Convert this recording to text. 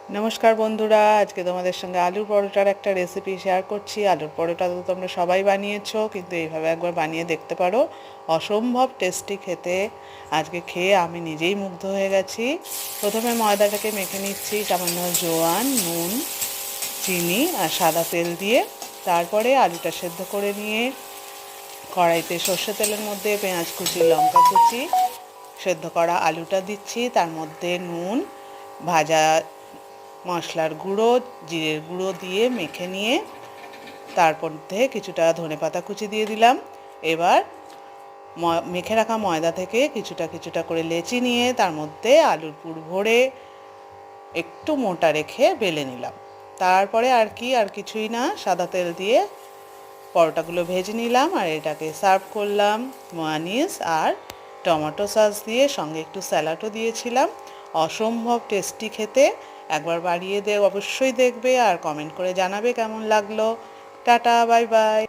নমস্কার বন্ধুরা, আজকে তোমাদের সঙ্গে আলুর পরোটার একটা রেসিপি শেয়ার করছি। আলুর পরোটা তো তোমরা সবাই বানিয়েছো, কিন্তু এইভাবে একবার বানিয়ে দেখতে পারো, অসম্ভব টেস্টি খেতে। আজকে খেয়ে আমি নিজেই মুগ্ধ হয়ে গেছি। প্রথমে ময়দাটাকে মেখে নিচ্ছি সামান্য জোয়ান, নুন, চিনি আর সাদা তেল দিয়ে। তারপরে আলুটা সেদ্ধ করে নিয়ে কড়াইতে সর্ষে তেলের মধ্যে পেঁয়াজ কুচি, লঙ্কা কুচি, সেদ্ধ করা আলুটা দিচ্ছি। তার মধ্যে নুন, ভাজা মশলার গুঁড়ো, জিরের গুঁড়ো দিয়ে মেখে নিয়ে তারপর মধ্যে কিছুটা ধনেপাতা কুচি দিয়ে দিলাম। এবার মেখে রাখা ময়দা থেকে কিছুটা কিছুটা করে লেচি নিয়ে তার মধ্যে আলুর পুর ভরে একটু মোটা রেখে বেলে নিলাম। তারপরে আর কিছুই না, সাদা তেল দিয়ে পরোটাগুলো ভেজে নিলাম আর এটাকে সার্ভ করলাম মেয়োনিজ আর টমেটো সস দিয়ে, সঙ্গে একটু স্যালাডও দিয়েছিলাম। অসম্ভব টেস্টি খেতে। একবার অবশ্যই দেখবে আর কমেন্ট করে জানাবে কেমন লাগলো। Tata, bye bye.